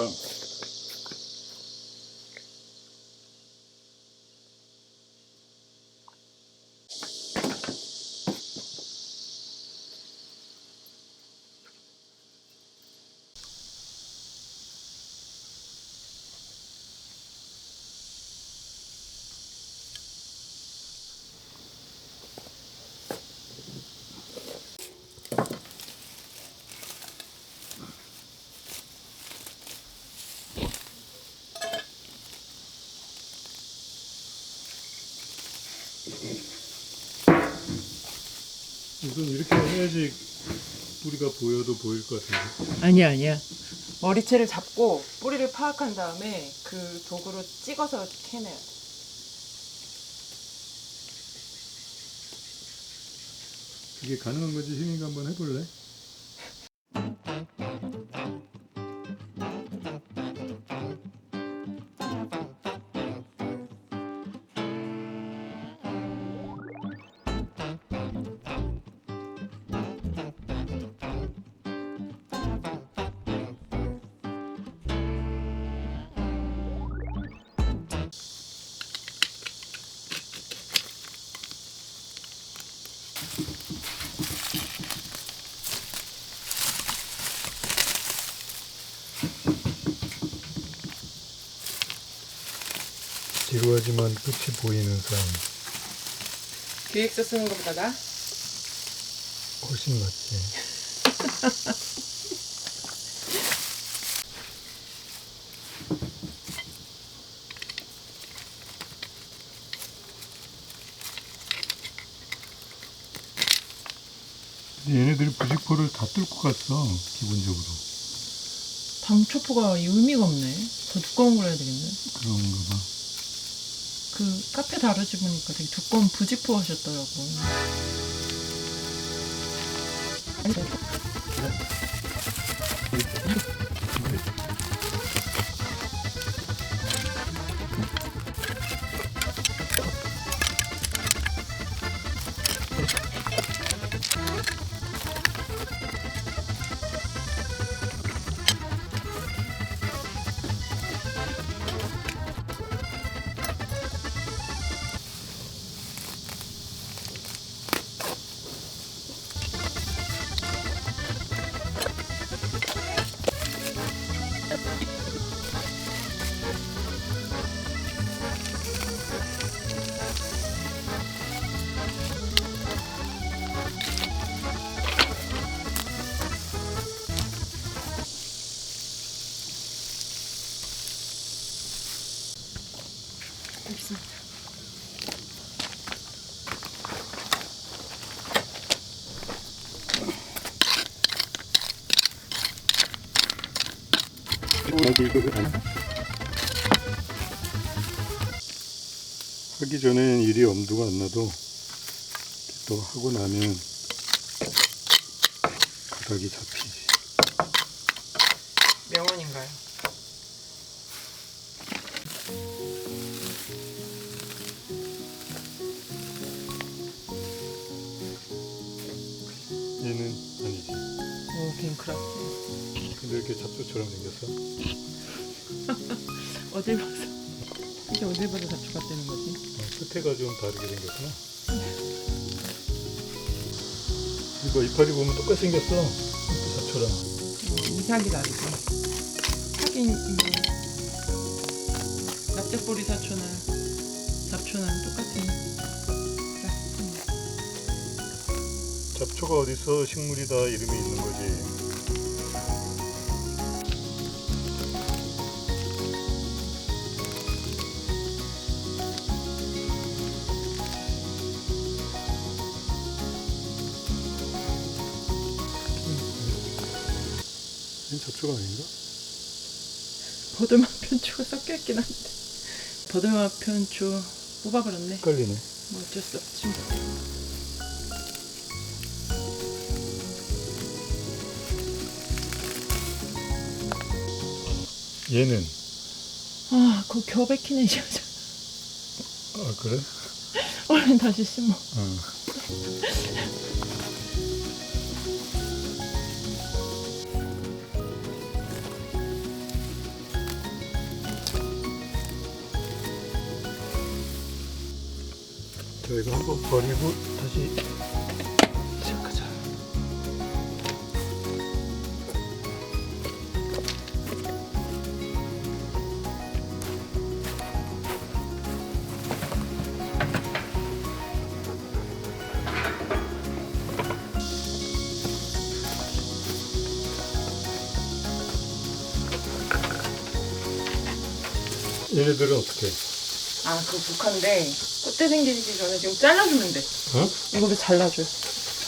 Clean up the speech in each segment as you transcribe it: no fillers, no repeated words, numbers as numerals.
봐. 이건 이렇게 해야지 뿌리가 보여도 보일 것 같은데. 아니야. 머리채를 잡고 뿌리를 파악한 다음에 그 도구로 찍어서 캐내야 돼. 이게 가능한 거지? 희민이가 한번 해볼래? 지루하지만 끝이 보이는 삶. 기획서 쓰는 것보다 나? 훨씬 낫지. 얘네들이 부직포를 다 뚫고 갔어, 기본적으로. 방초포가 의미가 없네. 더 두꺼운 걸 해야 되겠네. 그런가 봐. 그 카페 다루지 보니까 되게 두꺼운 부직포 하셨더라고. 있습니다. 하기 전엔 일이 엄두가 안 나도 또 하고 나면 가닥이 잡히지. 명언인가요? 얘는 아니지. 오, 빈크라스. 근데 이렇게 잡초처럼 생겼어? 어딜 봐서 이게 어딜 봐서 잡초 같다는 거지? 끝에가 좀 다르게 생겼구나. 이거 이파리 보면 똑같이 생겼어. 잡초랑. 이삭이 다르지. 하긴 납작보리 잡초는 똑같은. 잡초가 어딨어? 식물이 다 이름이 있는 거지. 얘는 잡초가 아닌가? 버들맛 편초가 섞여있긴 한데 버들맛 편초 뽑아버렸네. 헷갈리네. 뭐 어쩔 수 없지 뭐. 얘는? 아, 그거 겨우 백히네 이제. 아 그래? 얼른 다시 심어. 자, 이거 한번 버리고 다시 시작하자. 얘네들은 어떻게 해? 아, 그거 국화인데 꽃대 생기기 전에 지금 잘라주면 돼. 어? 이거를 잘라줘요.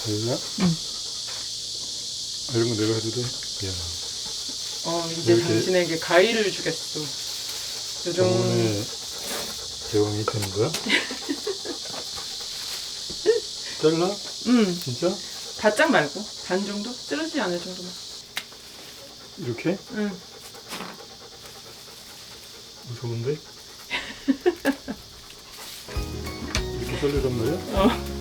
달라? 응. 아, 이런 거 내가 해도 돼? 미안. 이제 이렇게- 당신에게 가위를 주겠어. 요정. 병원에 대왕이 되는 거야? 잘라? 응. 진짜? 바짝 말고 반 정도? 쓰러지지 않을 정도만. 이렇게? 응. 무서운데? 이렇게 잘르란 말이야? 어.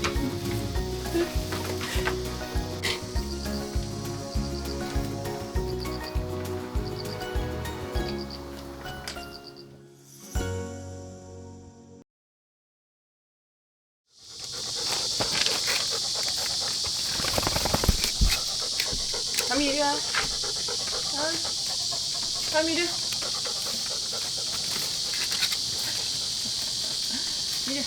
삼이 이리 와. 삼이 이리 와. 이리 와.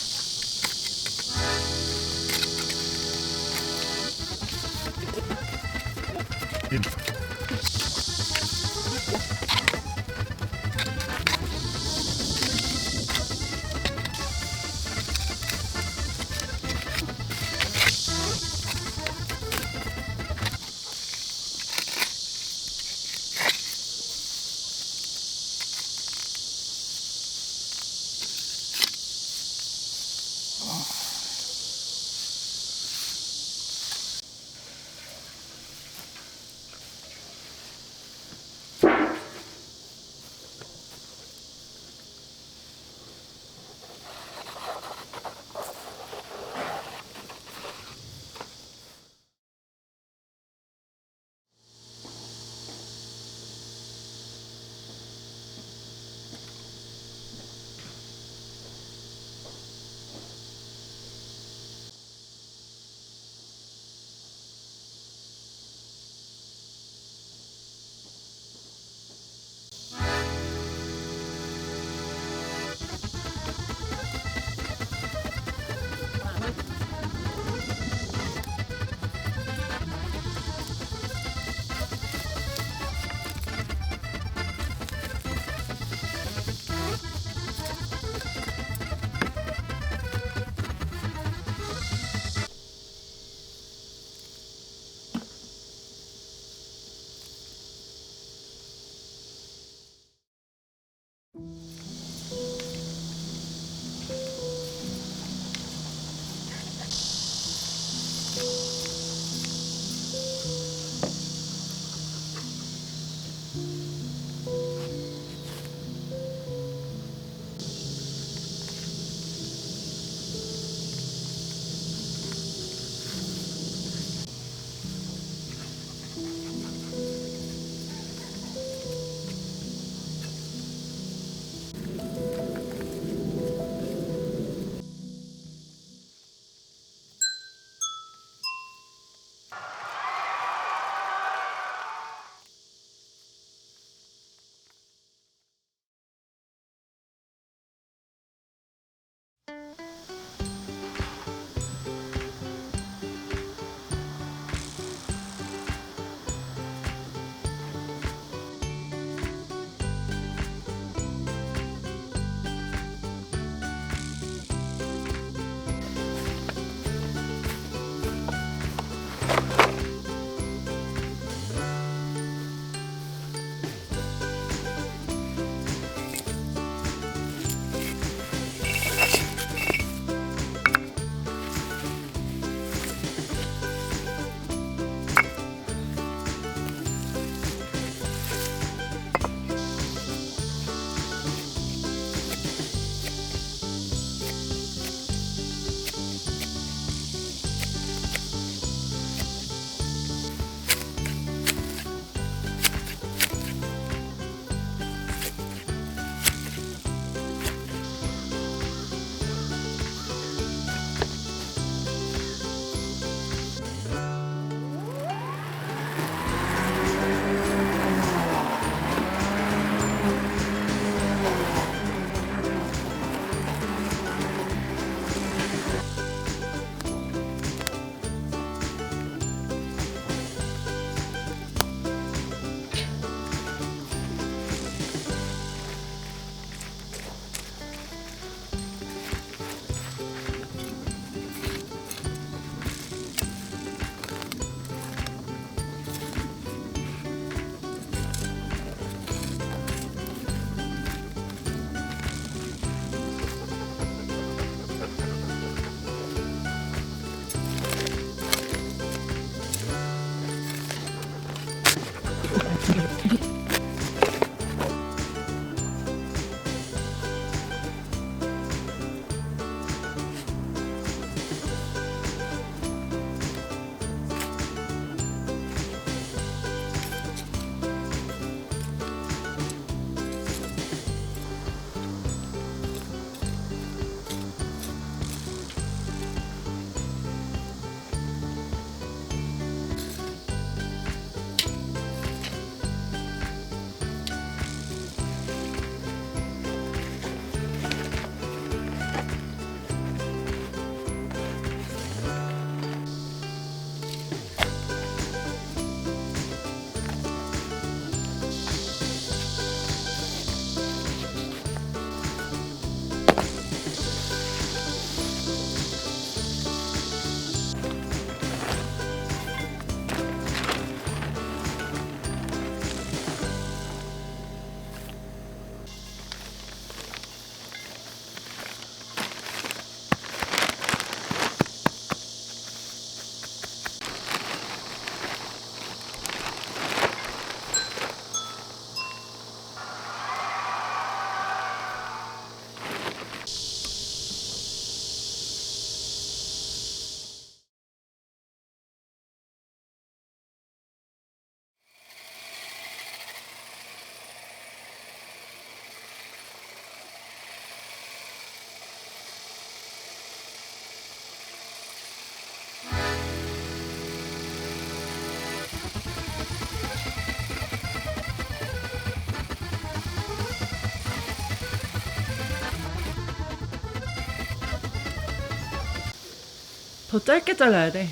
더 짧게 잘라야 돼.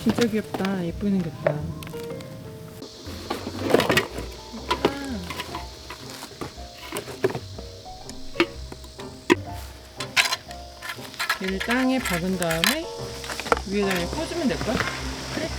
진짜 귀엽다. 예쁘게 생겼다. 얘를 땅에 박은 다음에 위에다 이렇게 퍼주면 될걸? 그래?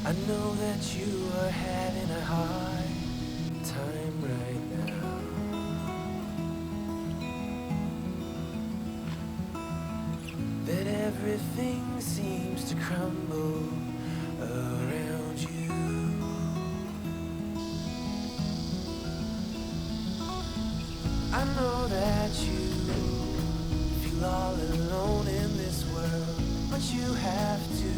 I know that you are having a hard time right now. That everything seems to crumble around you. I know that you feel all alone in this world, but you have to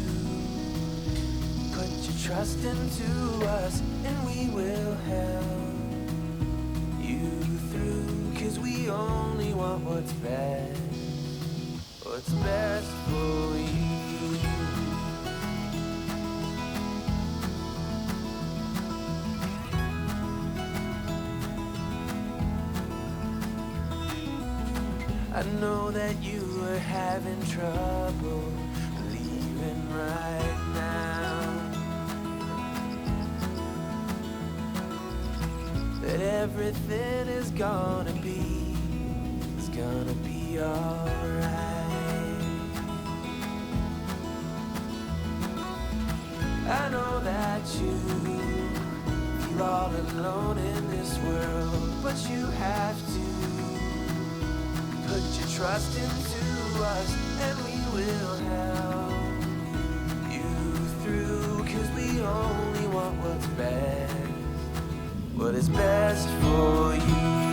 put your trust into us, and we will help you through, 'cause we only want what's best for you. I know that you are having trouble believing right now that everything is gonna be alright. I know that you feel all alone in this world, but you have to put your trust into us, and we will help you through, 'cause we only want what is best for you.